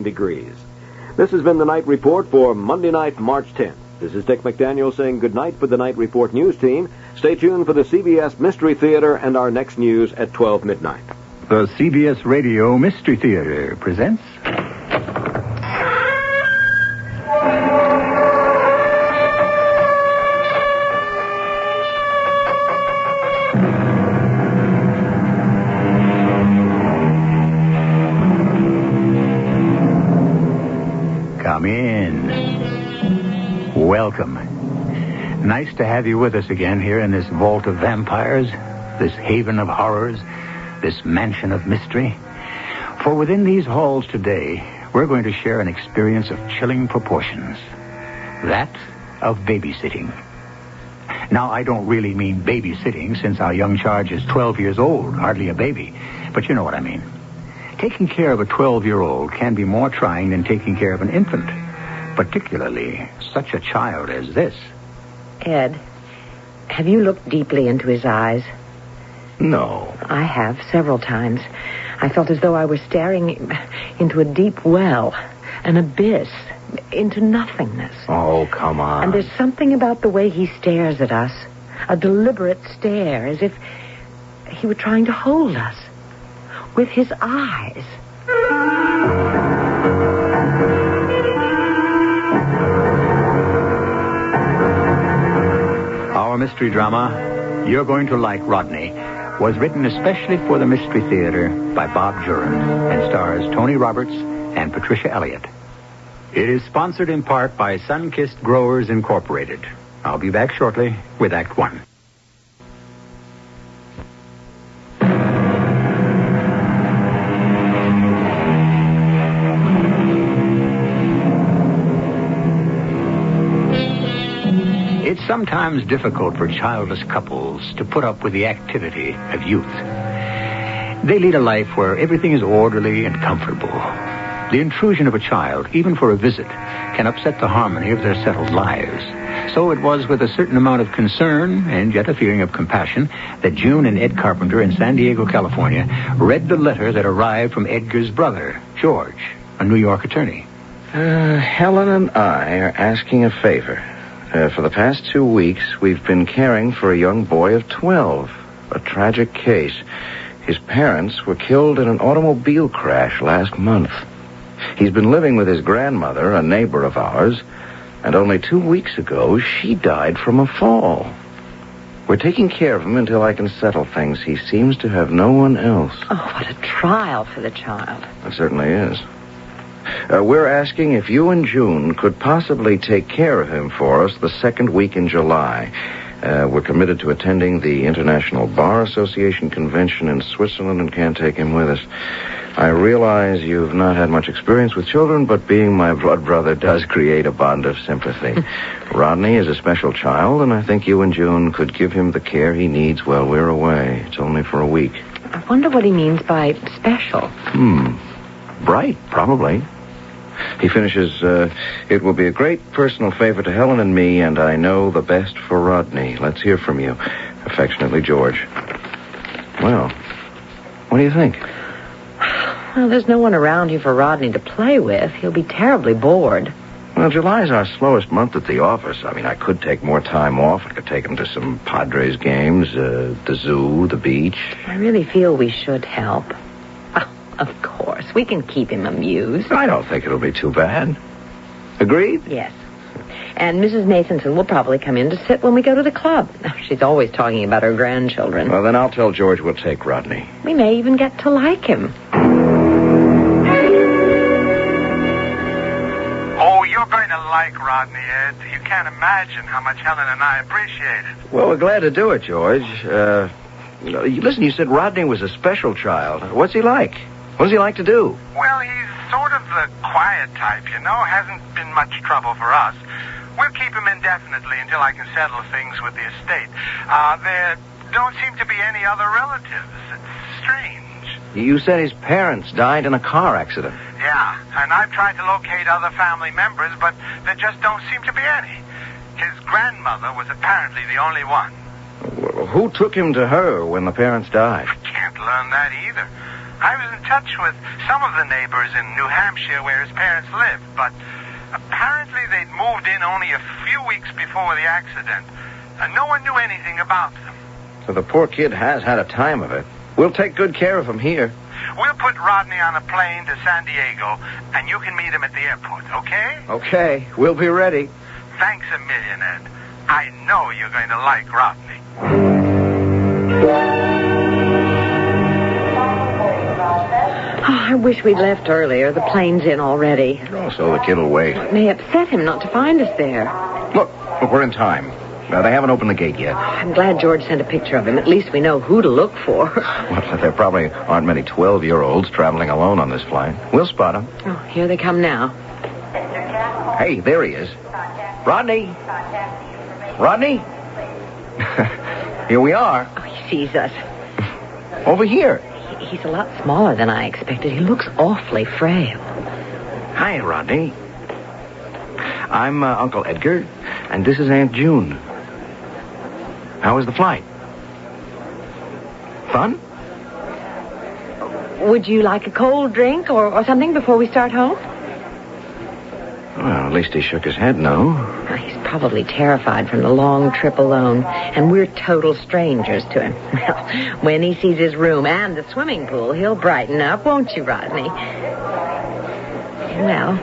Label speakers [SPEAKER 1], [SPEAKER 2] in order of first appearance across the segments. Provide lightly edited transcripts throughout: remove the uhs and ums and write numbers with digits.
[SPEAKER 1] degrees. This has been the Night Report for Monday night, March 10th. This is Dick McDaniel saying goodnight for the Night Report news team. Stay tuned for the CBS Mystery Theater and our next news at 12 midnight.
[SPEAKER 2] The CBS Radio Mystery Theater presents... Come in. Welcome. Nice to have you with us again here in this vault of vampires, this haven of horrors, this mansion of mystery. For within these halls today, we're going to share an experience of chilling proportions. That of babysitting. Now, I don't really mean babysitting, since our young charge is 12 years old, hardly a baby. But you know what I mean. Taking care of a 12-year-old can be more trying than taking care of an infant, particularly such a child as this.
[SPEAKER 3] Ed, have you looked deeply into his eyes?
[SPEAKER 1] No.
[SPEAKER 3] I have, several times. I felt as though I were staring into a deep well, an abyss, into nothingness.
[SPEAKER 1] Oh, come on.
[SPEAKER 3] And there's something about the way he stares at us, a deliberate stare, as if he were trying to hold us with his eyes.
[SPEAKER 2] Our mystery drama, You're Going to Like Rodney, was written especially for the Mystery Theater by Bob Juran and stars Tony Roberts and Patricia Elliott. It is sponsored in part by Sunkissed Growers Incorporated. I'll be back shortly with Act One. It's sometimes difficult for childless couples to put up with the activity of youth. They lead a life where everything is orderly and comfortable. The intrusion of a child, even for a visit, can upset the harmony of their settled lives. So it was with a certain amount of concern and yet a feeling of compassion that June and Ed Carpenter in San Diego, California, read the letter that arrived from Edgar's brother, George, a New York attorney.
[SPEAKER 4] Helen and I are asking a favor. For the past 2 weeks, we've been caring for a young boy of 12. A tragic case. His parents were killed in an automobile crash last month. He's been living with his grandmother, a neighbor of ours, and only 2 weeks ago, she died from a fall. We're taking care of him until I can settle things. He seems to have no one else.
[SPEAKER 3] Oh, what a trial for the child.
[SPEAKER 4] It certainly is. We're asking if you and June could possibly take care of him for us the second week in July. We're committed to attending the International Bar Association convention in Switzerland and can't take him with us. I realize you've not had much experience with children, but being my blood brother does create a bond of sympathy. Rodney is a special child, and I think you and June could give him the care he needs while we're away. It's only for a week.
[SPEAKER 3] I wonder what he means by special.
[SPEAKER 4] Bright, probably. He finishes, it will be a great personal favor to Helen and me, and I know the best for Rodney. Let's hear from you. Affectionately, George. Well, what do you think?
[SPEAKER 3] Well, there's no one around here for Rodney to play with. He'll be terribly bored.
[SPEAKER 4] Well, July's our slowest month at the office. I mean, I could take more time off. I could take him to some Padres games, the zoo, the beach.
[SPEAKER 3] I really feel we should help. Oh, of course. We can keep him amused.
[SPEAKER 4] I don't think it'll be too bad. Agreed?
[SPEAKER 3] Yes. And Mrs. Nathanson will probably come in to sit when we go to the club. She's always talking about her grandchildren.
[SPEAKER 4] Well, then I'll tell George we'll take Rodney.
[SPEAKER 3] We may even get to like him.
[SPEAKER 5] Oh, you're going to like Rodney, Ed. You can't imagine how much Helen and I appreciate it.
[SPEAKER 4] Well, we're glad to do it, George. Listen, you said Rodney was a special child. What's he like? What does he like to do?
[SPEAKER 5] Well, he's sort of the quiet type, you know. Hasn't been much trouble for us. We'll keep him indefinitely until I can settle things with the estate. There don't seem to be any other relatives. It's strange.
[SPEAKER 4] You said his parents died in a car accident.
[SPEAKER 5] Yeah, and I've tried to locate other family members, but there just don't seem to be any. His grandmother was apparently the only one.
[SPEAKER 4] Well, who took him to her when the parents died?
[SPEAKER 5] I can't learn that either. I was in touch with some of the neighbors in New Hampshire where his parents lived, but apparently they'd moved in only a few weeks before the accident, and no one knew anything about them.
[SPEAKER 4] So the poor kid has had a time of it. We'll take good care of him here.
[SPEAKER 5] We'll put Rodney on a plane to San Diego, and you can meet him at the airport, okay?
[SPEAKER 4] Okay, we'll be ready.
[SPEAKER 5] Thanks a million, Ed. I know you're going to like Rodney.
[SPEAKER 3] Oh, I wish we'd left earlier. The plane's in already.
[SPEAKER 4] Oh, so the kid will wait.
[SPEAKER 3] It may upset him not to find us there.
[SPEAKER 4] Look, we're in time. They haven't opened the gate yet.
[SPEAKER 3] I'm glad George sent a picture of him. At least we know who to look for.
[SPEAKER 4] Well, there probably aren't many 12-year-olds traveling alone on this flight. We'll spot them.
[SPEAKER 3] Oh, here they come now.
[SPEAKER 4] Hey, there he is. Rodney? Rodney? Here we are.
[SPEAKER 3] Oh, he sees us.
[SPEAKER 4] Over here.
[SPEAKER 3] He's a lot smaller than I expected. He looks awfully frail.
[SPEAKER 4] Hi, Rodney. I'm Uncle Edgar, and this is Aunt June. How was the flight? Fun?
[SPEAKER 3] Would you like a cold drink or something before we start home?
[SPEAKER 4] Well, at least he shook his head no.
[SPEAKER 3] Oh, he's probably terrified from the long trip alone, and we're total strangers to him. Well, when he sees his room and the swimming pool, he'll brighten up, won't you, Rodney? Well,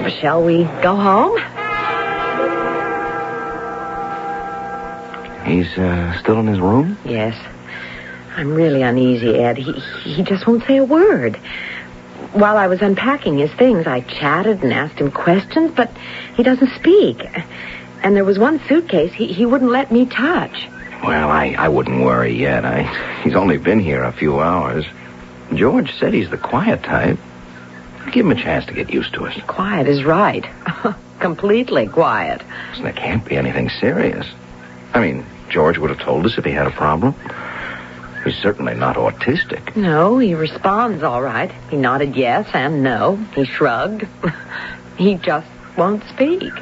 [SPEAKER 3] shall we go home?
[SPEAKER 4] He's still in his room?
[SPEAKER 3] Yes. I'm really uneasy, Ed. He just won't say a word. While I was unpacking his things, I chatted and asked him questions, but he doesn't speak. And there was one suitcase he wouldn't let me touch.
[SPEAKER 4] Well, I wouldn't worry yet. He's only been here a few hours. George said he's the quiet type. Give him a chance to get used to us.
[SPEAKER 3] Quiet is right. Completely quiet.
[SPEAKER 4] Listen, there can't be anything serious. I mean, George would have told us if he had a problem. He's certainly not autistic.
[SPEAKER 3] No, he responds all right. He nodded yes and no. He shrugged. He just won't speak.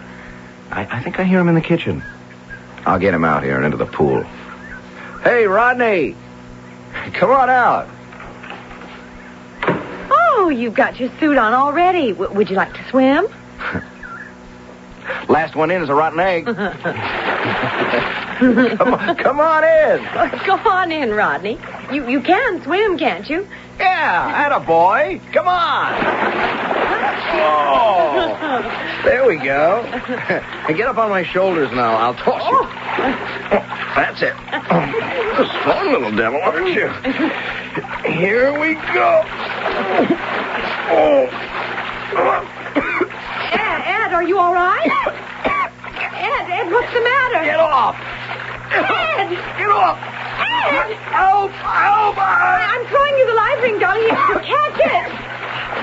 [SPEAKER 4] I think I hear him in the kitchen. I'll get him out here and into the pool. Hey, Rodney! Come on out.
[SPEAKER 3] Oh, you've got your suit on already. Would you like to swim?
[SPEAKER 4] Last one in is a rotten egg. Come on in.
[SPEAKER 3] Go on in, Rodney. You can swim, can't you?
[SPEAKER 4] Yeah, attaboy. Come on. Oh, there we go. Hey, get up on my shoulders now. I'll toss you. Oh, that's it. You're a strong little devil, aren't you? Here we go.
[SPEAKER 3] Ed, are you all right? Ed, what's the matter?
[SPEAKER 4] Get off.
[SPEAKER 3] Ed!
[SPEAKER 4] Get off.
[SPEAKER 3] Ed!
[SPEAKER 4] Help!
[SPEAKER 3] I'm throwing you the life ring, darling. You catch it.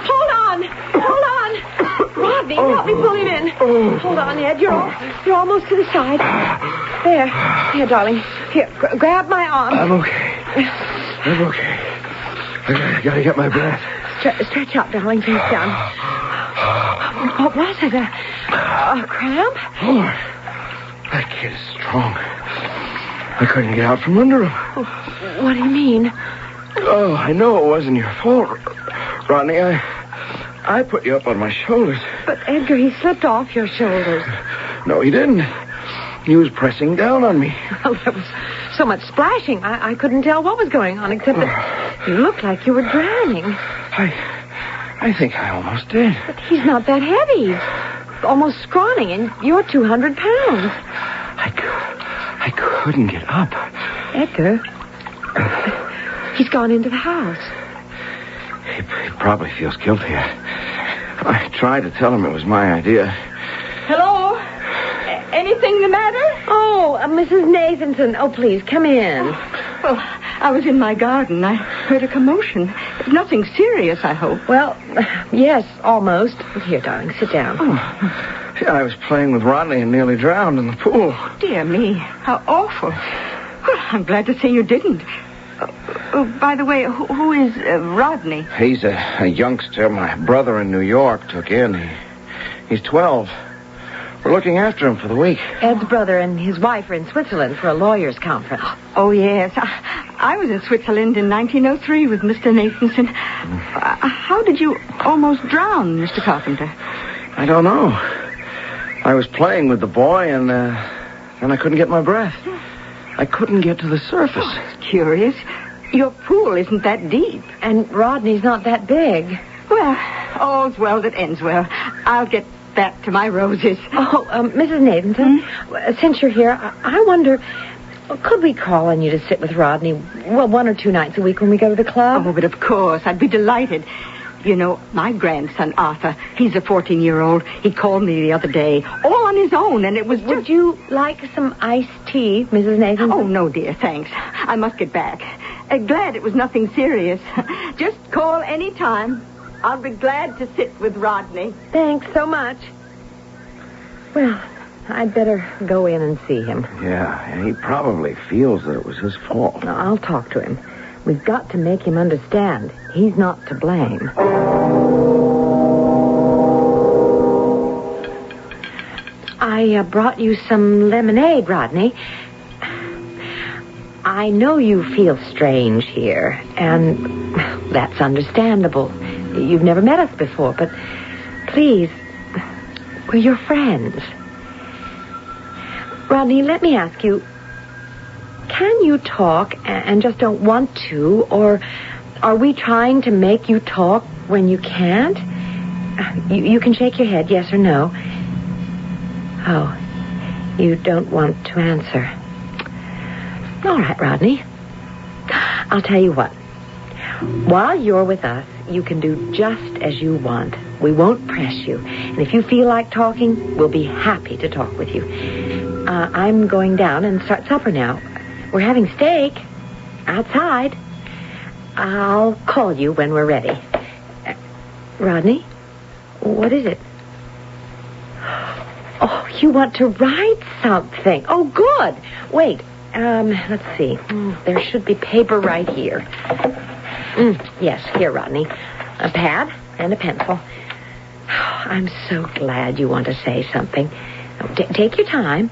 [SPEAKER 3] Hold on. Rodney, help me pull him in. Hold on, Ed. You're almost to the side. There, darling. Here, grab my arm.
[SPEAKER 4] I'm okay. I gotta get my breath.
[SPEAKER 3] Stretch out, darling. Face down. What was it? A cramp?
[SPEAKER 4] Lord, that kid is strong. I couldn't get out from under him.
[SPEAKER 3] What do you mean?
[SPEAKER 4] Oh, I know it wasn't your fault, Rodney. I put you up on my shoulders.
[SPEAKER 3] But, Edgar, he slipped off your shoulders.
[SPEAKER 4] No, he didn't. He was pressing down on me.
[SPEAKER 3] Well, there was so much splashing. I couldn't tell what was going on, except that you looked like you were drowning.
[SPEAKER 4] I think I almost did.
[SPEAKER 3] But he's not that heavy. He's almost scrawny, and you're 200 pounds.
[SPEAKER 4] I couldn't get up.
[SPEAKER 3] Edgar, he's gone into the house.
[SPEAKER 4] He probably feels guilty. I tried to tell him it was my idea.
[SPEAKER 6] Hello? Anything the matter?
[SPEAKER 3] Oh, Mrs. Nathanson. Oh, please, come in.
[SPEAKER 6] Well, I was in my garden. I heard a commotion. Nothing serious, I hope.
[SPEAKER 3] Well, yes, almost. Here, darling, sit down.
[SPEAKER 4] Oh. Yeah, I was playing with Rodney and nearly drowned in the pool.
[SPEAKER 6] Dear me, how awful. Well, I'm glad to see you didn't. By the way, who is Rodney?
[SPEAKER 4] He's a youngster my brother in New York took in. He's 12. We're looking after him for the week.
[SPEAKER 3] Ed's brother and his wife are in Switzerland for a lawyers' conference.
[SPEAKER 6] Oh, yes. I was in Switzerland in 1903 with Mr. Nathanson. How did you almost drown, Mr. Carpenter?
[SPEAKER 4] I don't know. I was playing with the boy, and then I couldn't get my breath. I couldn't get to the surface.
[SPEAKER 6] Oh, it's curious. Your pool isn't that deep.
[SPEAKER 3] And Rodney's not that big.
[SPEAKER 6] Well, all's well that ends well. I'll get back to my roses.
[SPEAKER 3] Oh, Mrs. Nathanson, since you're here, I wonder, could we call on you to sit with Rodney, 1 or 2 nights a week when we go to the club?
[SPEAKER 6] Oh, but of course. I'd be delighted. You know, my grandson, Arthur, he's a 14-year-old. He called me the other day, all on his own, and it was just...
[SPEAKER 3] Would you like some iced tea, Mrs. Nathanson?
[SPEAKER 6] Oh, no, dear, thanks. I must get back. Glad it was nothing serious. Just call any time. I'll be glad to sit with Rodney.
[SPEAKER 3] Thanks so much. Well, I'd better go in and see him.
[SPEAKER 4] Yeah, he probably feels that it was his fault.
[SPEAKER 3] Now, I'll talk to him. We've got to make him understand he's not to blame. I brought you some lemonade, Rodney. I know you feel strange here, and that's understandable. You've never met us before, but please, we're your friends. Rodney, let me ask you, can you talk and just don't want to, or are we trying to make you talk when you can't? You can shake your head, yes or no. Oh, you don't want to answer. All right, Rodney. I'll tell you what. While you're with us, you can do just as you want. We won't press you. And if you feel like talking, we'll be happy to talk with you. I'm going down and start supper now. We're having steak outside. I'll call you when we're ready. Rodney? What is it? Oh, you want to write something. Oh, good. Wait. Let's see. There should be paper right here. Yes, here, Rodney. A pad and a pencil. I'm so glad you want to say something. Take your time.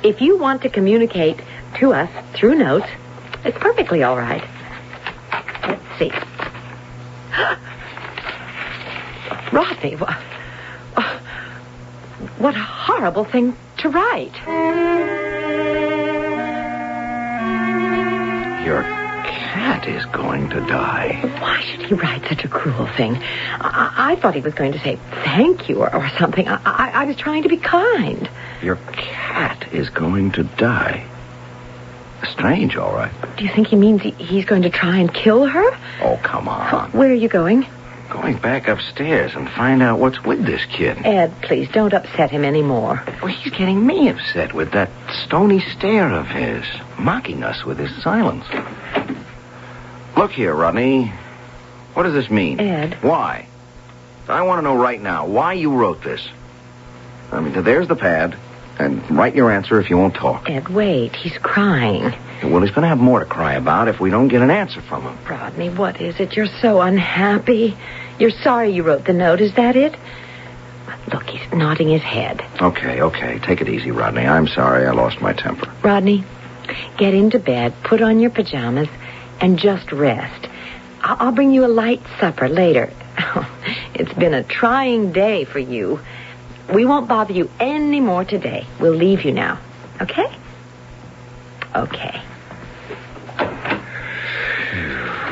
[SPEAKER 3] If you want to communicate to us through notes, it's perfectly all right. Let's see. Rodney, what a horrible thing to write.
[SPEAKER 4] Your cat is going to die.
[SPEAKER 3] Why should he write such a cruel thing? I thought he was going to say thank you or something. I was trying to be kind.
[SPEAKER 4] Your cat is going to die. Strange, all right.
[SPEAKER 3] Do you think he means he's going to try and kill her?
[SPEAKER 4] Oh, come on.
[SPEAKER 3] Where are you going?
[SPEAKER 4] Going back upstairs and find out what's with this kid.
[SPEAKER 3] Ed, please, don't upset him anymore.
[SPEAKER 4] Well, he's getting me upset with that stony stare of his, mocking us with his silence. Look here, Rodney. What does this mean?
[SPEAKER 3] Ed.
[SPEAKER 4] Why? I want to know right now why you wrote this. I mean, there's the pad, and write your answer if you won't talk.
[SPEAKER 3] Ed, wait. He's crying.
[SPEAKER 4] Well, he's going to have more to cry about if we don't get an answer from him.
[SPEAKER 3] Rodney, what is it? You're so unhappy. You're sorry you wrote the note. Is that it? Look, he's nodding his head.
[SPEAKER 4] Okay. Take it easy, Rodney. I'm sorry I lost my temper.
[SPEAKER 3] Rodney, get into bed, put on your pajamas, and just rest. I'll bring you a light supper later. It's been a trying day for you. We won't bother you any more today. We'll leave you now. Okay? Okay.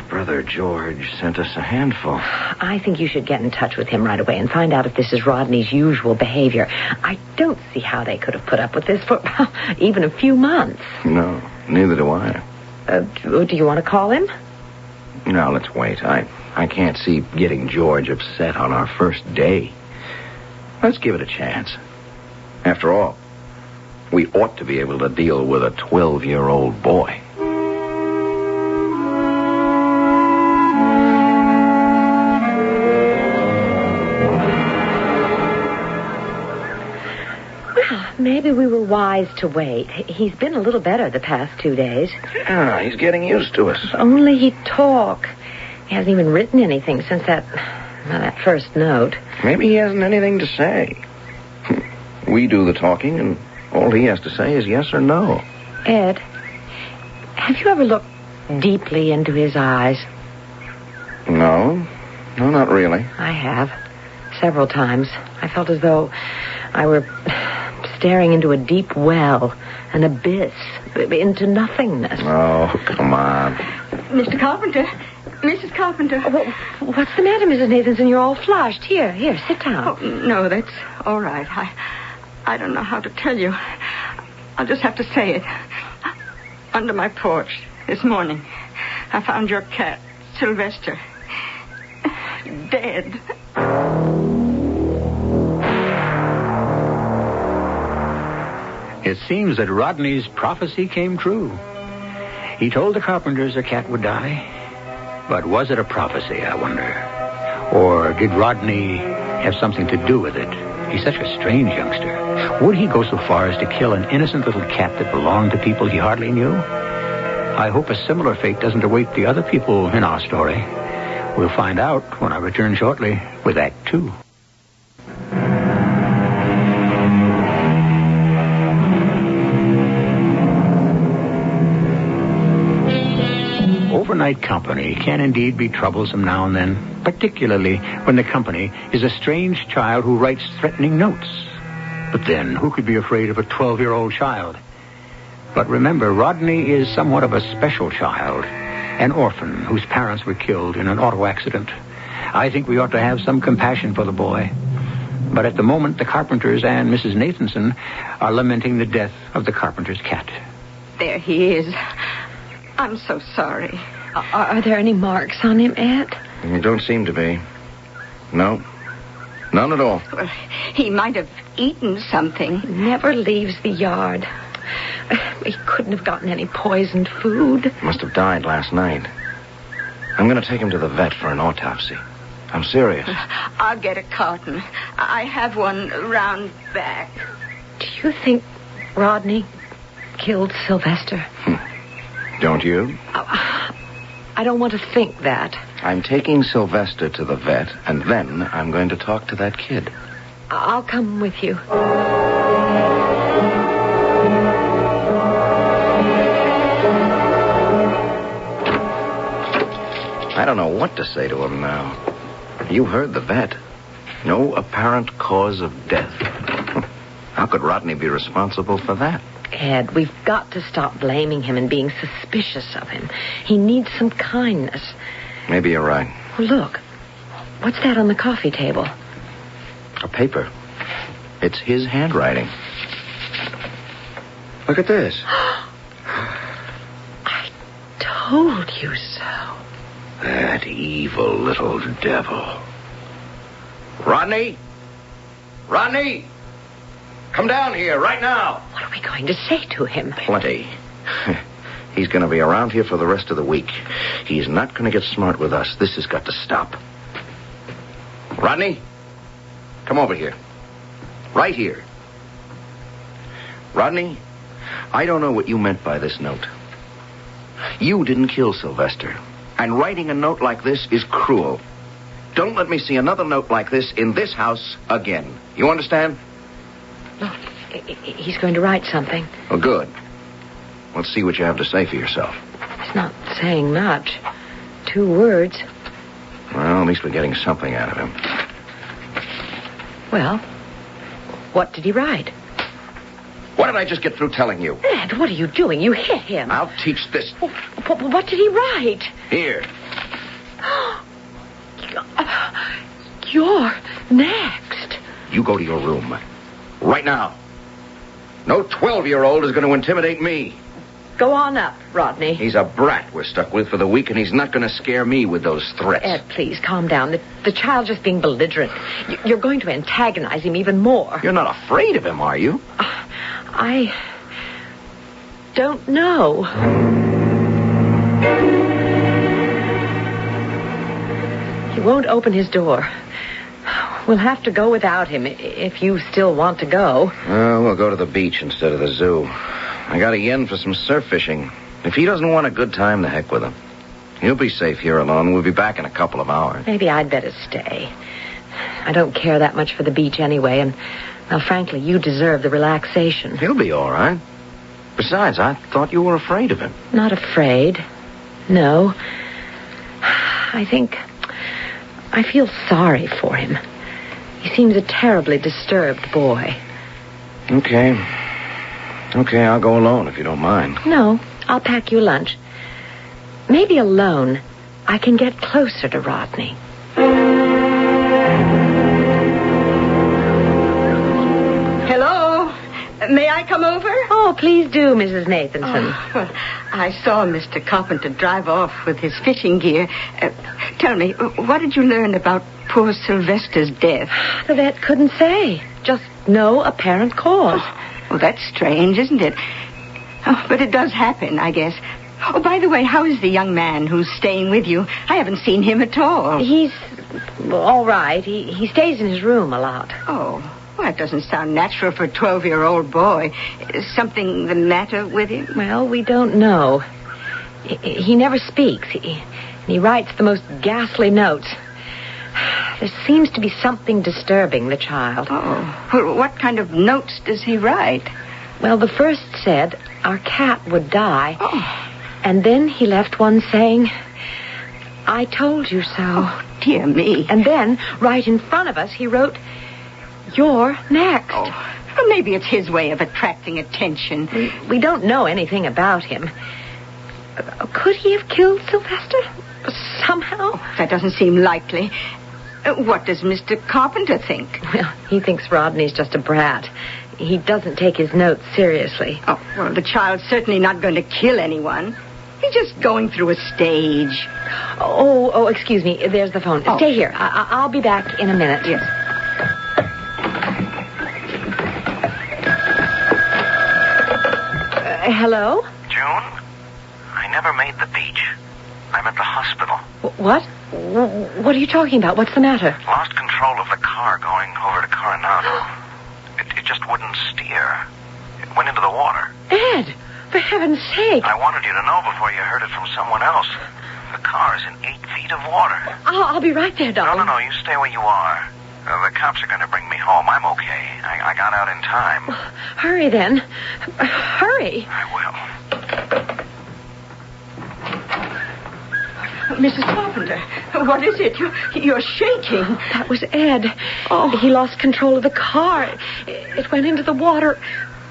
[SPEAKER 4] Brother George sent us a handful.
[SPEAKER 3] I think you should get in touch with him right away and find out if this is Rodney's usual behavior. I don't see how they could have put up with this for even a few months.
[SPEAKER 4] No, neither do I.
[SPEAKER 3] Do you want to call him?
[SPEAKER 4] No, let's wait. I can't see getting George upset on our first day. Let's give it a chance. After all, we ought to be able to deal with a 12-year-old boy.
[SPEAKER 3] Maybe we were wise to wait. He's been a little better the past 2 days.
[SPEAKER 4] Yeah, he's getting used to us.
[SPEAKER 3] If only he'd talk. He hasn't even written anything since that first note.
[SPEAKER 4] Maybe he hasn't anything to say. We do the talking, and all he has to say is yes or no.
[SPEAKER 7] Ed, have you ever looked deeply into his eyes?
[SPEAKER 4] No, not really.
[SPEAKER 7] I have. Several times. I felt as though I were staring into a deep well, an abyss, into nothingness.
[SPEAKER 4] Oh, come on.
[SPEAKER 6] Mr. Carpenter. Mrs. Carpenter.
[SPEAKER 7] What's the matter, Mrs. Nathanson? You're all flushed. Here, sit down.
[SPEAKER 6] Oh, no, that's all right. I don't know how to tell you. I'll just have to say it. Under my porch this morning, I found your cat, Sylvester, dead.
[SPEAKER 2] It seems that Rodney's prophecy came true. He told the Carpenters a cat would die. But was it a prophecy, I wonder? Or did Rodney have something to do with it? He's such a strange youngster. Would he go so far as to kill an innocent little cat that belonged to people he hardly knew? I hope a similar fate doesn't await the other people in our story. We'll find out when I return shortly with Act 2. Overnight company can indeed be troublesome now and then, particularly when the company is a strange child who writes threatening notes. But then, who could be afraid of a 12-year-old child? But remember, Rodney is somewhat of a special child, an orphan whose parents were killed in an auto accident. I think we ought to have some compassion for the boy. But at the moment, the Carpenters and Mrs. Nathanson are lamenting the death of the Carpenter's cat.
[SPEAKER 6] There he is. I'm so sorry.
[SPEAKER 7] Are there any marks on him, Ed?
[SPEAKER 4] There don't seem to be. No. None at all.
[SPEAKER 6] Well, he might have eaten something.
[SPEAKER 7] He never leaves the yard. He couldn't have gotten any poisoned food.
[SPEAKER 4] Must have died last night. I'm going to take him to the vet for an autopsy. I'm serious.
[SPEAKER 6] I'll get a carton. I have one round back.
[SPEAKER 7] Do you think Rodney killed Sylvester?
[SPEAKER 4] Don't you?
[SPEAKER 7] I don't want to think that.
[SPEAKER 4] I'm taking Sylvester to the vet, and then I'm going to talk to that kid.
[SPEAKER 7] I'll come with you.
[SPEAKER 4] I don't know what to say to him now. You heard the vet. No apparent cause of death. How could Rodney be responsible for that?
[SPEAKER 7] Ed, we've got to stop blaming him and being suspicious of him. He needs some kindness.
[SPEAKER 4] Maybe you're right.
[SPEAKER 7] Well, look. What's that on the coffee table?
[SPEAKER 4] A paper. It's his handwriting. Look at this.
[SPEAKER 7] I told you so.
[SPEAKER 4] That evil little devil. Rodney? Rodney? Come down here right now.
[SPEAKER 7] What are we going to say to him?
[SPEAKER 4] Plenty. He's going to be around here for the rest of the week. He's not going to get smart with us. This has got to stop. Rodney? Come over here. Right here. Rodney, I don't know what you meant by this note. You didn't kill Sylvester. And writing a note like this is cruel. Don't let me see another note like this in this house again. You understand?
[SPEAKER 7] Look, he's going to write something.
[SPEAKER 4] Oh, good. Let's see what you have to say for yourself.
[SPEAKER 7] He's not saying much. 2 words.
[SPEAKER 4] Well, at least we're getting something out of him.
[SPEAKER 7] Well, what did he write?
[SPEAKER 4] What did I just get through telling you?
[SPEAKER 7] Ed, what are you doing? You hit him.
[SPEAKER 4] I'll teach this.
[SPEAKER 7] What did he write?
[SPEAKER 4] Here.
[SPEAKER 7] You're next.
[SPEAKER 4] You go to your room. Right now. No 12-year-old is going to intimidate me.
[SPEAKER 7] Go on up, Rodney.
[SPEAKER 4] He's a brat we're stuck with for the week, and he's not going to scare me with those threats.
[SPEAKER 7] Ed, please, calm down. The child's just being belligerent. You're going to antagonize him even more.
[SPEAKER 4] You're not afraid of him, are you?
[SPEAKER 7] I don't know. He won't open his door. We'll have to go without him if you still want to go.
[SPEAKER 4] We'll go to the beach instead of the zoo. I got a yen for some surf fishing. If he doesn't want a good time, the heck with him. He'll be safe here alone. We'll be back in a couple of hours.
[SPEAKER 7] Maybe I'd better stay. I don't care that much for the beach anyway, and Well, frankly, you deserve the relaxation.
[SPEAKER 4] He'll be all right. Besides, I thought you were afraid of him.
[SPEAKER 7] Not afraid. No. I feel sorry for him. He seems a terribly disturbed boy.
[SPEAKER 4] Okay, I'll go alone if you don't mind.
[SPEAKER 7] No, I'll pack you lunch. Maybe alone, I can get closer to Rodney.
[SPEAKER 6] Hello? May I come over?
[SPEAKER 7] Oh, please do, Mrs. Nathanson.
[SPEAKER 6] Oh, well, I saw Mr. Carpenter drive off with his fishing gear. Tell me, what did you learn about poor Sylvester's death?
[SPEAKER 7] The vet couldn't say. Just no apparent cause.
[SPEAKER 6] Well, that's strange, isn't it? Oh, but it does happen, I guess. Oh, by the way, how is the young man who's staying with you? I haven't seen him at all.
[SPEAKER 7] He's all right. He stays in his room a lot.
[SPEAKER 6] Oh, well, that doesn't sound natural for a 12-year-old boy. Is something the matter with him?
[SPEAKER 7] Well, we don't know. He never speaks. He writes the most ghastly notes. There seems to be something disturbing the child.
[SPEAKER 6] Oh, well, what kind of notes does he write?
[SPEAKER 7] Well, the first said our cat would die.
[SPEAKER 6] Oh.
[SPEAKER 7] And then he left one saying, I told you so.
[SPEAKER 6] Oh, dear me.
[SPEAKER 7] And then, right in front of us, he wrote, you're next.
[SPEAKER 6] Oh, well, maybe it's his way of attracting attention.
[SPEAKER 7] We don't know anything about him. Could he have killed Sylvester? Somehow?
[SPEAKER 6] Oh, that doesn't seem likely. What does Mr. Carpenter think?
[SPEAKER 7] Well, he thinks Rodney's just a brat. He doesn't take his notes seriously.
[SPEAKER 6] Oh, well, the child's certainly not going to kill anyone. He's just going through a stage.
[SPEAKER 7] Oh, excuse me. There's the phone.
[SPEAKER 6] Oh.
[SPEAKER 7] Stay here. I'll be back in a minute.
[SPEAKER 6] Yes.
[SPEAKER 7] Hello?
[SPEAKER 8] June? I never made the beach. I'm at the hospital.
[SPEAKER 7] What? What are you talking about? What's the matter?
[SPEAKER 8] Lost control of the car going over to Coronado. It just wouldn't steer. It went into the water.
[SPEAKER 7] Ed, for heaven's sake.
[SPEAKER 8] I wanted you to know before you heard it from someone else. The car is in 8 feet of water.
[SPEAKER 7] I'll be right there, darling.
[SPEAKER 8] No, you stay where you are. The cops are going to bring me home. I'm okay. I got out in time.
[SPEAKER 7] Well, hurry, then. Hurry.
[SPEAKER 8] I will.
[SPEAKER 6] Mrs. Carpenter, what is it? You're shaking.
[SPEAKER 7] That was Ed.
[SPEAKER 6] Oh.
[SPEAKER 7] He lost control of the car. It went into the water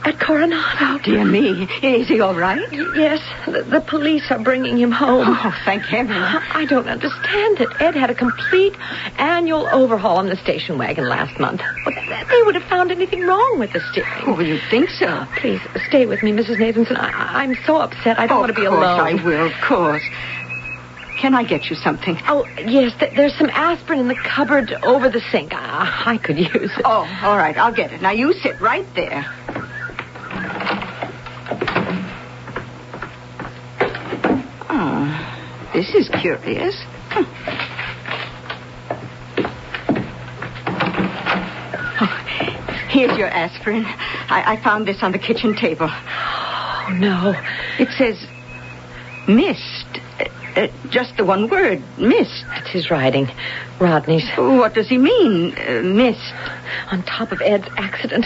[SPEAKER 7] at Coronado.
[SPEAKER 6] Dear me. Is he all right?
[SPEAKER 7] Yes. The police are bringing him home.
[SPEAKER 6] Oh, thank heaven.
[SPEAKER 7] I don't understand it. Ed had a complete annual overhaul on the station wagon last month. They would have found anything wrong with the steering.
[SPEAKER 6] Oh, you think so?
[SPEAKER 7] Please, stay with me, Mrs. Nathanson. I'm so upset. I don't want to be alone.
[SPEAKER 6] I will, of course. Can I get you something?
[SPEAKER 7] Oh, yes. There's some aspirin in the cupboard over the sink. I could use it.
[SPEAKER 6] Oh, all right. I'll get it. Now, you sit right there. Oh, this is curious. Oh, here's your aspirin. I found this on the kitchen table.
[SPEAKER 7] Oh, no.
[SPEAKER 6] It says mist. Just the one word, mist.
[SPEAKER 7] That's his writing. Rodney's.
[SPEAKER 6] What does he mean, mist?
[SPEAKER 7] On top of Ed's accident.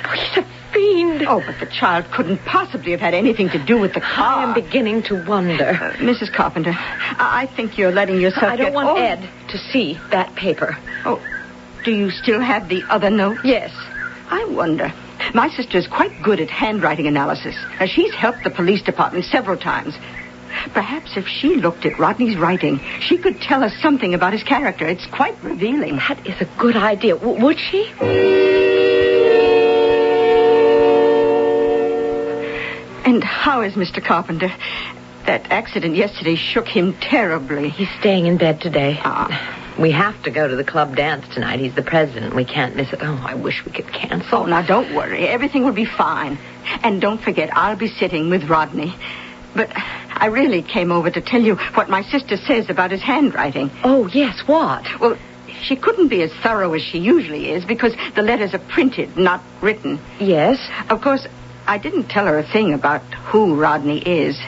[SPEAKER 7] Oh, he's a fiend.
[SPEAKER 6] Oh, but the child couldn't possibly have had anything to do with the car.
[SPEAKER 7] I am beginning to wonder.
[SPEAKER 6] Mrs. Carpenter, I think you're letting yourself
[SPEAKER 7] I don't want Ed to see that paper.
[SPEAKER 6] Oh, do you still have the other note?
[SPEAKER 7] Yes.
[SPEAKER 6] I wonder. My sister's quite good at handwriting analysis. Now, she's helped the police department several times. Perhaps if she looked at Rodney's writing, she could tell us something about his character. It's quite revealing.
[SPEAKER 7] That is a good idea. Would she?
[SPEAKER 6] And how is Mr. Carpenter? That accident yesterday shook him terribly.
[SPEAKER 7] He's staying in bed today.
[SPEAKER 6] Ah.
[SPEAKER 7] We have to go to the club dance tonight. He's the president. We can't miss it. Oh, I wish we could cancel.
[SPEAKER 6] Oh, now don't worry. Everything will be fine. And don't forget, I'll be sitting with Rodney. But I really came over to tell you what my sister says about his handwriting.
[SPEAKER 7] Oh, yes, what?
[SPEAKER 6] Well, she couldn't be as thorough as she usually is because the letters are printed, not written.
[SPEAKER 7] Yes?
[SPEAKER 6] Of course, I didn't tell her a thing about who Rodney is.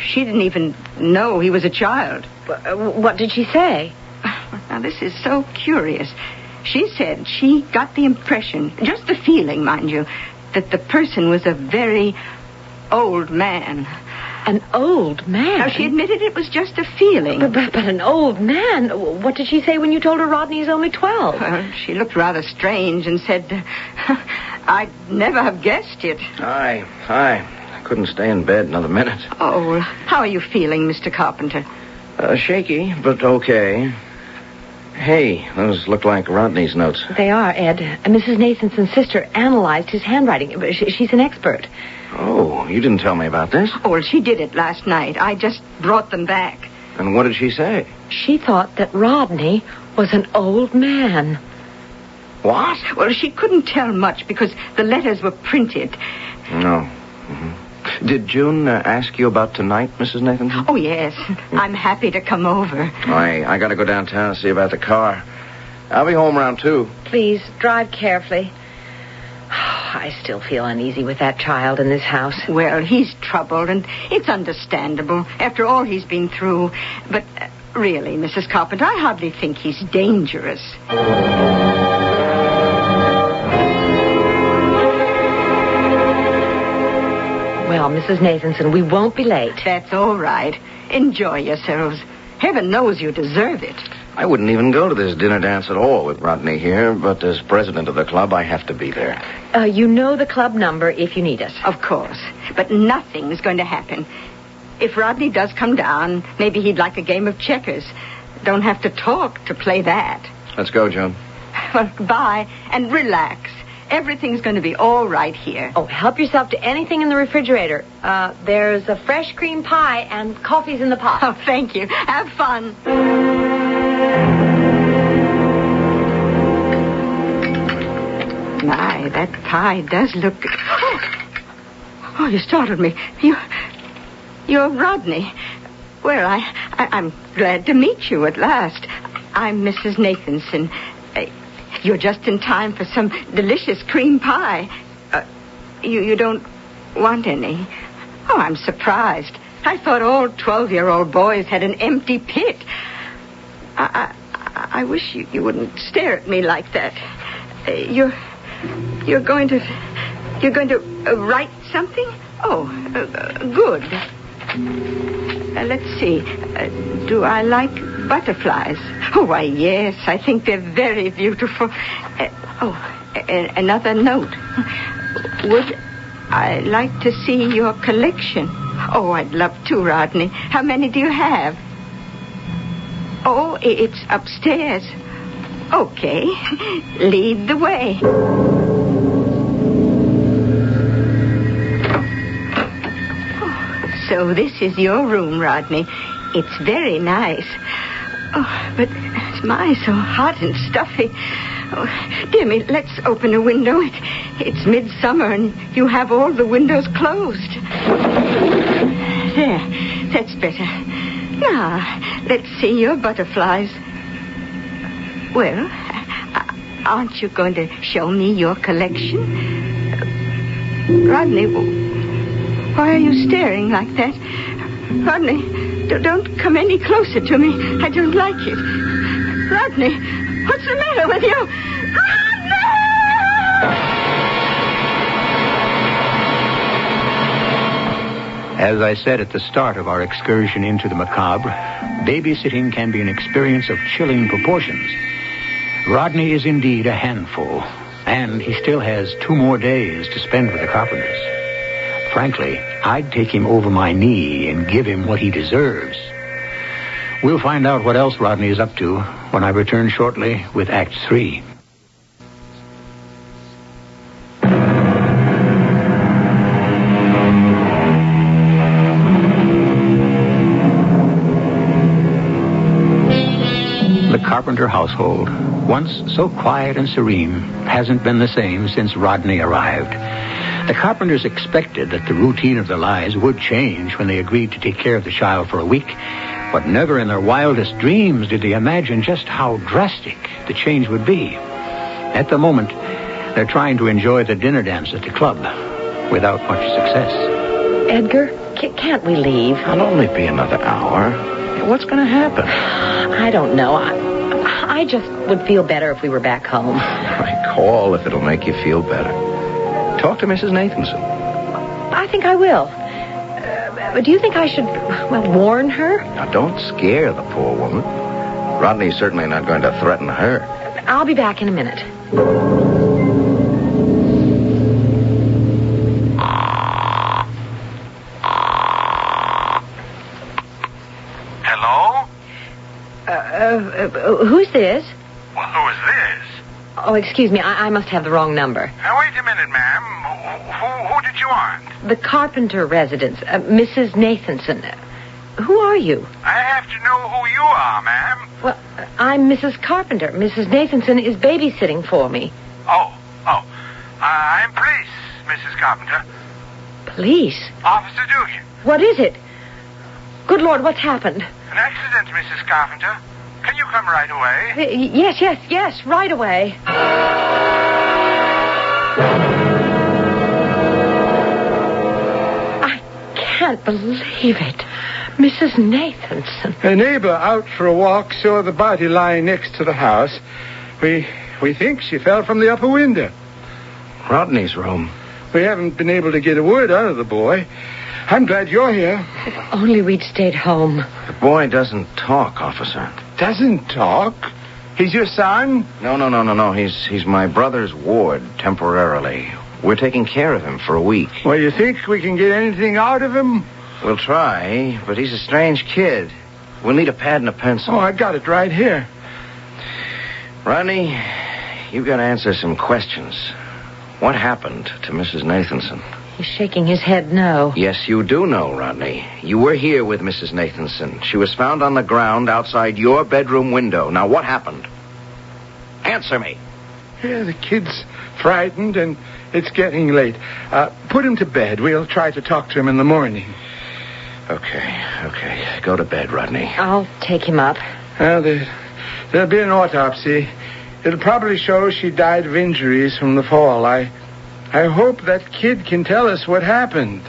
[SPEAKER 6] She didn't even know he was a child.
[SPEAKER 7] What did she say?
[SPEAKER 6] Now, this is so curious. She said she got the impression, just the feeling, mind you, that the person was a very old man.
[SPEAKER 7] An old man?
[SPEAKER 6] Now, she admitted it was just a feeling.
[SPEAKER 7] But an old man? What did she say when you told her Rodney's only 12?
[SPEAKER 6] Well, she looked rather strange and said, I'd never have guessed it.
[SPEAKER 4] Hi. I couldn't stay in bed another minute.
[SPEAKER 6] Oh, well, how are you feeling, Mr. Carpenter?
[SPEAKER 4] Shaky, but okay. Hey, those look like Rodney's notes.
[SPEAKER 7] They are, Ed. Mrs. Nathanson's sister analyzed his handwriting. She's an expert.
[SPEAKER 4] Oh, you didn't tell me about this.
[SPEAKER 6] Oh, well, she did it last night. I just brought them back.
[SPEAKER 4] And what did she say?
[SPEAKER 7] She thought that Rodney was an old man.
[SPEAKER 4] What?
[SPEAKER 6] Well, she couldn't tell much because the letters were printed.
[SPEAKER 4] No. Did June ask you about tonight, Mrs. Nathanson?
[SPEAKER 6] Oh, yes. I'm happy to come over.
[SPEAKER 4] I got to go downtown to see about the car. I'll be home around 2.
[SPEAKER 7] Please, drive carefully. I still feel uneasy with that child in this house.
[SPEAKER 6] Well, he's troubled, and it's understandable after all he's been through. But really, Mrs. Carpenter, I hardly think he's dangerous.
[SPEAKER 7] Well, Mrs. Nathanson, we won't be late.
[SPEAKER 6] That's all right. Enjoy yourselves. Heaven knows you deserve it.
[SPEAKER 4] I wouldn't even go to this dinner dance at all with Rodney here, but as president of the club, I have to be there.
[SPEAKER 7] You know the club number if you need us.
[SPEAKER 6] Of course. But nothing's going to happen. If Rodney does come down, maybe he'd like a game of checkers. Don't have to talk to play that.
[SPEAKER 4] Let's go, June.
[SPEAKER 6] Well, goodbye, and relax. Everything's going to be all right here.
[SPEAKER 7] Oh, help yourself to anything in the refrigerator. There's a fresh cream pie and coffee's in the pot.
[SPEAKER 6] Oh, thank you. Have fun. My, that pie does look good. Oh, you startled me. You're Rodney. Well, I'm glad to meet you at last. I'm Mrs. Nathanson. You're just in time for some delicious cream pie. You don't want any? Oh, I'm surprised. I thought all 12-year-old boys had an empty pit. I wish you wouldn't stare at me like that. You're going to write something? Oh, good. Let's see. Do I like butterflies? Oh, why, yes. I think they're very beautiful. Another note. Would I like to see your collection? Oh, I'd love to, Rodney. How many do you have? Oh, it's upstairs. Okay. Lead the way. Oh, so this is your room, Rodney. It's very nice. Oh, but it's so hot and stuffy. Oh, dear me, let's open a window. It's midsummer and you have all the windows closed. There, that's better. Now, let's see your butterflies. Well, aren't you going to show me your collection? Rodney, why are you staring like that? Rodney, don't come any closer to me. I don't like it. Rodney, what's the matter with you? Rodney!
[SPEAKER 2] As I said at the start of our excursion into the macabre, babysitting can be an experience of chilling proportions. Rodney is indeed a handful, and he still has 2 more days to spend with the Carpenters. Frankly, I'd take him over my knee and give him what he deserves. We'll find out what else Rodney is up to when I return shortly with Act 3. The Carpenter household, once so quiet and serene, hasn't been the same since Rodney arrived. The Carpenters expected that the routine of their lives would change when they agreed to take care of the child for a week, but never in their wildest dreams did they imagine just how drastic the change would be. At the moment, they're trying to enjoy the dinner dance at the club without much success.
[SPEAKER 7] Edgar, can't we leave?
[SPEAKER 4] It'll only be another hour. What's going to happen?
[SPEAKER 7] I don't know. I I just would feel better if we were back home.
[SPEAKER 4] I call if it'll make you feel better. Talk to Mrs. Nathanson.
[SPEAKER 7] I think I will. But do you think I should, warn her?
[SPEAKER 4] Now, don't scare the poor woman. Rodney's certainly not going to threaten her.
[SPEAKER 7] I'll be back in a minute.
[SPEAKER 5] Hello?
[SPEAKER 7] Who's this?
[SPEAKER 5] Well, who is this?
[SPEAKER 7] Oh, excuse me. I must have the wrong number.
[SPEAKER 5] Now, wait a minute, ma'am. Who did you want?
[SPEAKER 7] The Carpenter residence, Mrs. Nathanson. Who are you?
[SPEAKER 5] I have to know who you are, ma'am.
[SPEAKER 7] Well, I'm Mrs. Carpenter. Mrs. Nathanson is babysitting for me.
[SPEAKER 5] Oh. I'm police, Mrs. Carpenter.
[SPEAKER 7] Police?
[SPEAKER 5] Officer Dugan.
[SPEAKER 7] What is it? Good Lord, what's happened?
[SPEAKER 5] An accident, Mrs. Carpenter. Can you come right away?
[SPEAKER 7] Yes, right away. I can't believe it. Mrs. Nathanson.
[SPEAKER 9] A neighbor out for a walk saw the body lying next to the house. We think she fell from the upper window.
[SPEAKER 4] Rodney's room.
[SPEAKER 9] We haven't been able to get a word out of the boy. I'm glad you're here.
[SPEAKER 7] If only we'd stayed home.
[SPEAKER 4] The boy doesn't talk, officer.
[SPEAKER 9] Doesn't talk? He's your son?
[SPEAKER 4] No. He's my brother's ward, temporarily. We're taking care of him for a week.
[SPEAKER 9] Well, you think we can get anything out of him?
[SPEAKER 4] We'll try, but he's a strange kid. We'll need a pad and a pencil.
[SPEAKER 9] Oh, I got it right here.
[SPEAKER 4] Rodney, you've got to answer some questions. What happened to Mrs. Nathanson?
[SPEAKER 7] He's shaking his head no.
[SPEAKER 4] Yes, you do know, Rodney. You were here with Mrs. Nathanson. She was found on the ground outside your bedroom window. Now, what happened? Answer me.
[SPEAKER 9] Yeah, the kid's frightened, and it's getting late. Put him to bed. We'll try to talk to him in the morning.
[SPEAKER 4] Okay. Go to bed, Rodney.
[SPEAKER 7] I'll take him up.
[SPEAKER 9] Well, there'll be an autopsy. It'll probably show she died of injuries from the fall. I hope that kid can tell us what happened.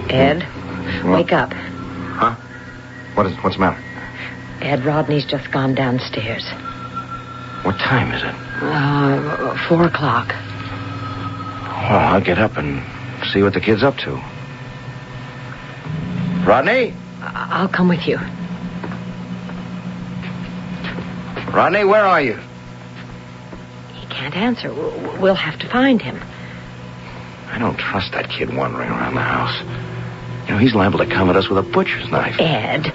[SPEAKER 7] Ed, wake up.
[SPEAKER 4] Huh? What's the matter?
[SPEAKER 7] Ed, Rodney's just gone downstairs.
[SPEAKER 4] What time is it?
[SPEAKER 7] 4 o'clock.
[SPEAKER 4] Well, I'll get up and see what the kid's up to. Rodney?
[SPEAKER 7] I'll come with you.
[SPEAKER 4] Rodney, where are you?
[SPEAKER 7] He can't answer. We'll have to find him.
[SPEAKER 4] I don't trust that kid wandering around the house. You know, he's liable to come at us with a butcher's knife.
[SPEAKER 7] Ed.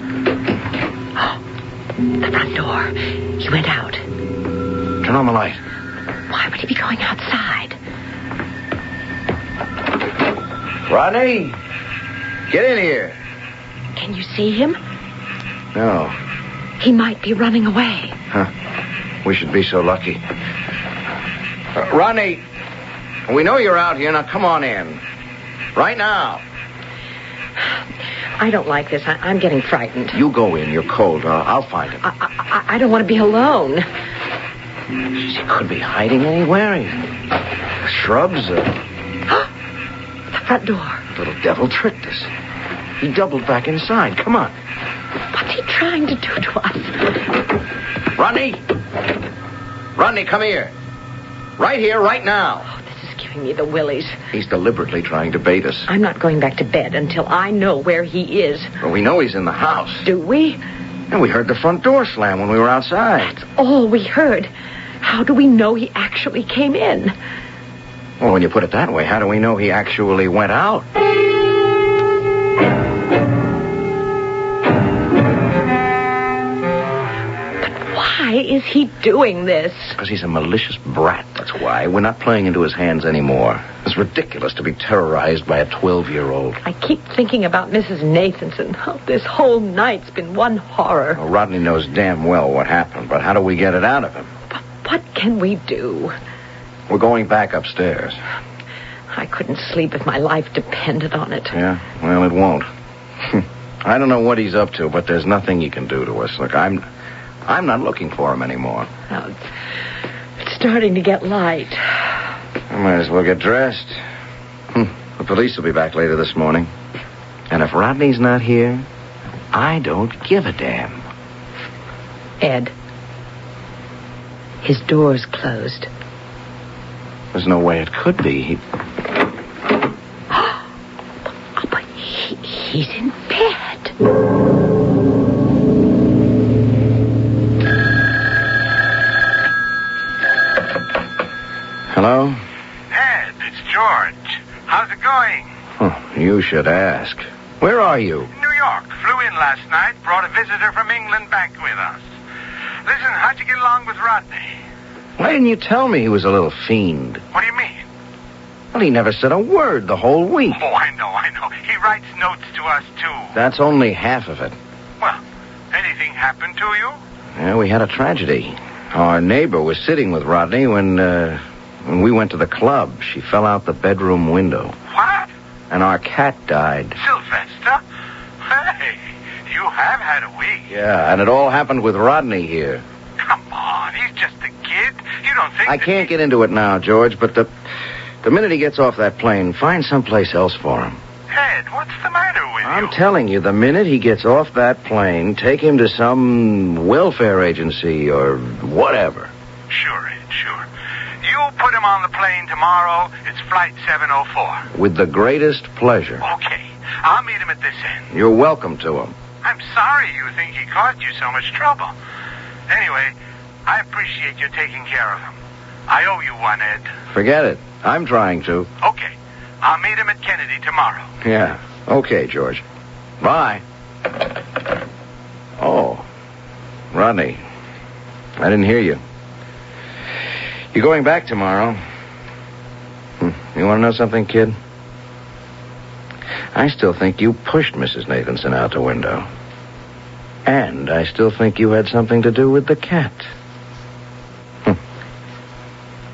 [SPEAKER 7] The front door. He went out.
[SPEAKER 4] Turn on the light.
[SPEAKER 7] Why would he be going outside?
[SPEAKER 4] Rodney, get in here.
[SPEAKER 7] Can you see him?
[SPEAKER 4] No.
[SPEAKER 7] He might be running away.
[SPEAKER 4] Huh. We should be so lucky. Rodney, we know you're out here. Now, come on in. Right now.
[SPEAKER 7] I don't like this. I'm getting frightened.
[SPEAKER 4] You go in. You're cold. I'll find him.
[SPEAKER 7] I don't want to be alone.
[SPEAKER 4] He could be hiding anywhere. Shrubs.
[SPEAKER 7] The front door.
[SPEAKER 4] The little devil tricked us. He doubled back inside. Come on.
[SPEAKER 7] What's he trying to do to us?
[SPEAKER 4] Rodney! Rodney, come here. Right here, right now.
[SPEAKER 7] Oh, this is giving me the willies.
[SPEAKER 4] He's deliberately trying to bait us.
[SPEAKER 7] I'm not going back to bed until I know where he is.
[SPEAKER 4] Well, we know he's in the house.
[SPEAKER 7] Do we?
[SPEAKER 4] And we heard the front door slam when we were outside.
[SPEAKER 7] That's all we heard. How do we know he actually came in?
[SPEAKER 4] Well, when you put it that way, how do we know he actually went out?
[SPEAKER 7] Why is he doing this?
[SPEAKER 4] Because he's a malicious brat, that's why. We're not playing into his hands anymore. It's ridiculous to be terrorized by a 12-year-old.
[SPEAKER 7] I keep thinking about Mrs. Nathanson. Oh, this whole night's been one horror.
[SPEAKER 4] Well, Rodney knows damn well what happened, but how do we get it out of him?
[SPEAKER 7] But what can we do?
[SPEAKER 4] We're going back upstairs.
[SPEAKER 7] I couldn't sleep if my life depended on it.
[SPEAKER 4] Yeah? Well, it won't. I don't know what he's up to, but there's nothing he can do to us. Look, I'm not looking for him anymore.
[SPEAKER 7] Oh, it's starting to get light.
[SPEAKER 4] I might as well get dressed. The police will be back later this morning. And if Rodney's not here, I don't give a damn.
[SPEAKER 7] Ed, his door's closed.
[SPEAKER 4] There's no way it could be.
[SPEAKER 7] But he's in bed.
[SPEAKER 4] Hello?
[SPEAKER 5] Ed, it's George. How's it going?
[SPEAKER 4] Oh, you should ask. Where are you?
[SPEAKER 5] New York. Flew in last night. Brought a visitor from England back with us. Listen, how'd you get along with Rodney?
[SPEAKER 4] Why didn't you tell me he was a little fiend?
[SPEAKER 5] What do you mean?
[SPEAKER 4] Well, he never said a word the whole week.
[SPEAKER 5] Oh, I know. He writes notes to us, too.
[SPEAKER 4] That's only half of it.
[SPEAKER 5] Well, anything happened to you?
[SPEAKER 4] Yeah, we had a tragedy. Our neighbor was sitting with Rodney when we went to the club. She fell out the bedroom window.
[SPEAKER 5] What?
[SPEAKER 4] And our cat died.
[SPEAKER 5] Sylvester? Hey, you have had a week.
[SPEAKER 4] Yeah, and it all happened with Rodney here.
[SPEAKER 5] Come on, he's just a kid. You don't think
[SPEAKER 4] I can't get into it now, George, but the minute he gets off that plane, find someplace else for him.
[SPEAKER 5] Ed, what's the matter with you?
[SPEAKER 4] I'm telling you, the minute he gets off that plane, take him to some welfare agency or whatever.
[SPEAKER 5] Sure, Ed, sure. You put him on the plane tomorrow. It's flight 704.
[SPEAKER 4] With the greatest pleasure.
[SPEAKER 5] Okay. I'll meet him at this end.
[SPEAKER 4] You're welcome to him.
[SPEAKER 5] I'm sorry you think he caused you so much trouble. Anyway, I appreciate you taking care of him. I owe you one, Ed.
[SPEAKER 4] Forget it. I'm trying to.
[SPEAKER 5] Okay. I'll meet him at Kennedy tomorrow.
[SPEAKER 4] Yeah. Okay, George. Bye. Oh. Rodney. I didn't hear you. You're going back tomorrow. You want to know something, kid? I still think you pushed Mrs. Nathanson out the window. And I still think you had something to do with the cat.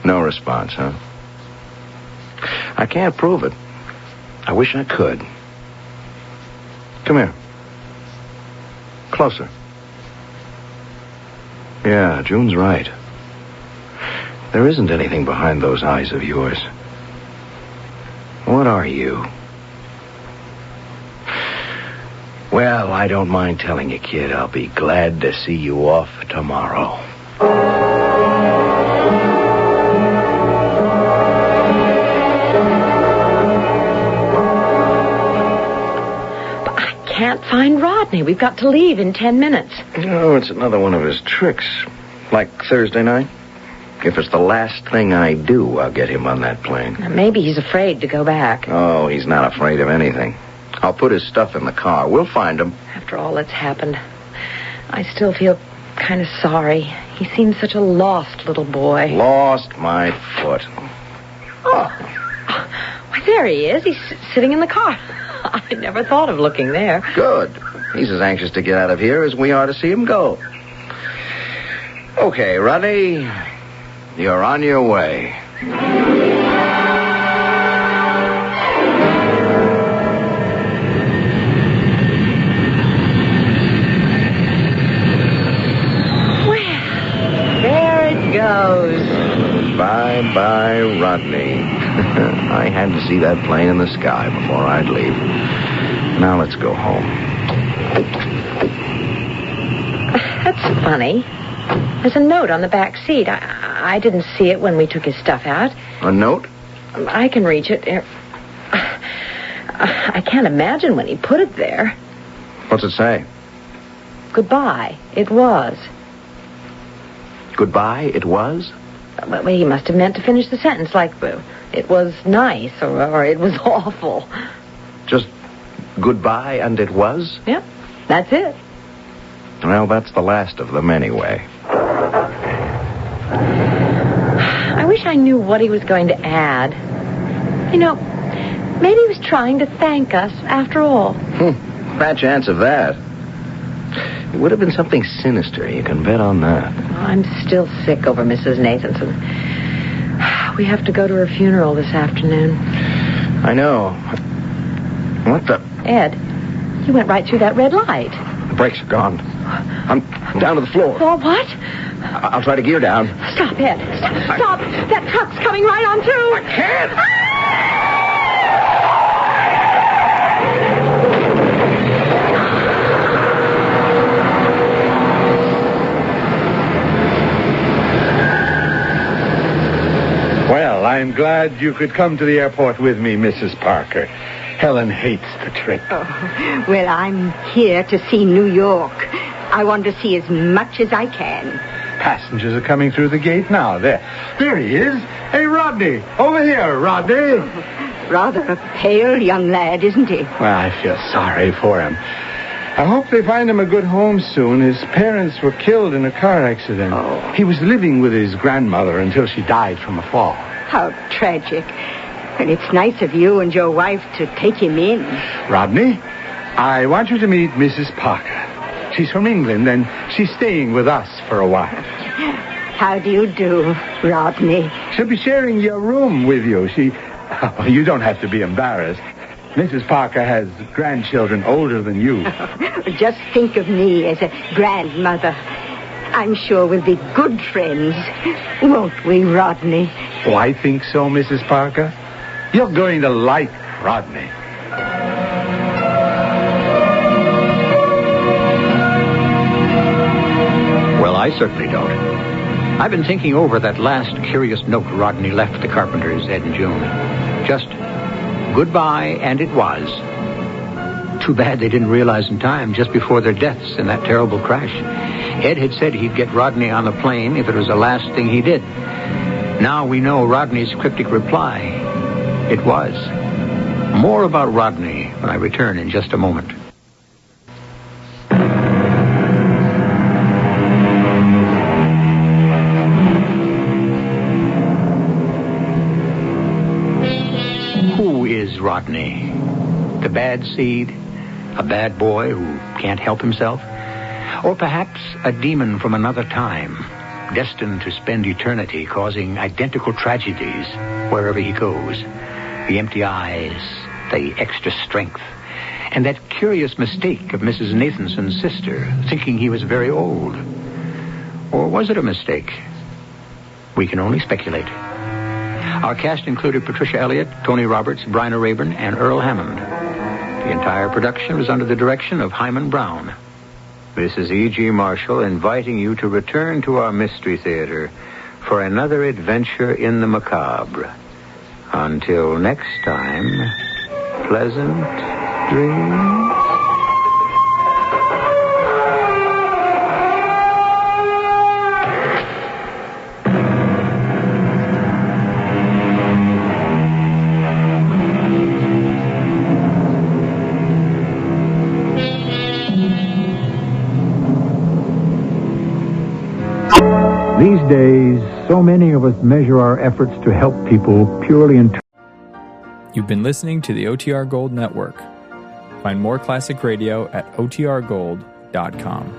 [SPEAKER 4] No response, huh? I can't prove it. I wish I could. Come here. Closer. Yeah, June's right. There isn't anything behind those eyes of yours. What are you? Well, I don't mind telling you, kid. I'll be glad to see you off tomorrow.
[SPEAKER 7] Can't find Rodney. We've got to leave in 10 minutes.
[SPEAKER 4] Oh, it's another one of his tricks. Like Thursday night. If it's the last thing I do, I'll get him on that plane.
[SPEAKER 7] Maybe he's afraid to go back.
[SPEAKER 4] Oh, he's not afraid of anything. I'll put his stuff in the car. We'll find him.
[SPEAKER 7] After all that's happened, I still feel kind of sorry. He seems such a lost little boy.
[SPEAKER 4] Lost my foot.
[SPEAKER 7] Oh. Why, there he is. He's sitting in the car. I never thought of looking there.
[SPEAKER 4] Good. He's as anxious to get out of here as we are to see him go. Okay, Rodney, you're on your way.
[SPEAKER 7] Well, there it goes.
[SPEAKER 4] Bye-bye, Rodney. I had to see that plane in the sky before I'd leave. Now let's go home.
[SPEAKER 7] That's funny. There's a note on the back seat. I didn't see it when we took his stuff out.
[SPEAKER 4] A note?
[SPEAKER 7] I can reach it. I can't imagine when he put it there.
[SPEAKER 4] What's it say?
[SPEAKER 7] Goodbye. It was.
[SPEAKER 4] Goodbye, it was?
[SPEAKER 7] Well, he must have meant to finish the sentence like it was nice or it was awful.
[SPEAKER 4] Just goodbye and it was?
[SPEAKER 7] Yep, that's it.
[SPEAKER 4] Well, that's the last of them anyway.
[SPEAKER 7] I wish I knew what he was going to add. You know, maybe he was trying to thank us after all.
[SPEAKER 4] Fat chance of that. It would have been something sinister. You can bet on that.
[SPEAKER 7] I'm still sick over Mrs. Nathanson. We have to go to her funeral this afternoon.
[SPEAKER 4] I know. What the?
[SPEAKER 7] Ed, you went right through that red light.
[SPEAKER 4] The brakes are gone. I'm down to the floor.
[SPEAKER 7] Oh, what?
[SPEAKER 4] I'll try to gear down.
[SPEAKER 7] Stop, Ed. Stop. That truck's coming right on through.
[SPEAKER 4] I can't.
[SPEAKER 9] I'm glad you could come to the airport with me, Mrs. Parker. Helen hates the trip.
[SPEAKER 6] Oh, well, I'm here to see New York. I want to see as much as I can.
[SPEAKER 9] Passengers are coming through the gate now. There he is. Hey, Rodney. Over here, Rodney.
[SPEAKER 6] Rather a pale young lad, isn't he?
[SPEAKER 9] Well, I feel sorry for him. I hope they find him a good home soon. His parents were killed in a car accident.
[SPEAKER 6] Oh.
[SPEAKER 9] He was living with his grandmother until she died from a fall.
[SPEAKER 6] How tragic. And it's nice of you and your wife to take him in.
[SPEAKER 9] Rodney, I want you to meet Mrs. Parker. She's from England, and she's staying with us for a while.
[SPEAKER 6] How do you do, Rodney?
[SPEAKER 9] She'll be sharing your room with you. You don't have to be embarrassed. Mrs. Parker has grandchildren older than you.
[SPEAKER 6] Just think of me as a grandmother. I'm sure we'll be good friends. Won't we, Rodney?
[SPEAKER 9] Oh, I think so, Mrs. Parker. You're going to like Rodney.
[SPEAKER 2] Well, I certainly don't. I've been thinking over that last curious note Rodney left the Carpenters, Ed and June. Just goodbye, and it was. Too bad they didn't realize in time, just before their deaths in that terrible crash. Ed had said he'd get Rodney on the plane if it was the last thing he did. Now we know Rodney's cryptic reply. It was. More about Rodney when I return in just a moment. Who is Rodney? The bad seed? A bad boy who can't help himself? Or perhaps a demon from another time, destined to spend eternity causing identical tragedies wherever he goes? The empty eyes, the extra strength, and that curious mistake of Mrs. Nathanson's sister, thinking he was very old. Or was it a mistake? We can only speculate. Our cast included Patricia Elliott, Tony Roberts, Bryna Rayburn, and Earl Hammond. The entire production was under the direction of Hyman Brown. This is E.G. Marshall inviting you to return to our Mystery Theater for another adventure in the macabre. Until next time, pleasant dreams.
[SPEAKER 10] These days, so many of us measure our efforts to help people purely in...
[SPEAKER 11] You've been listening to the OTR Gold Network. Find more classic radio at otrgold.com.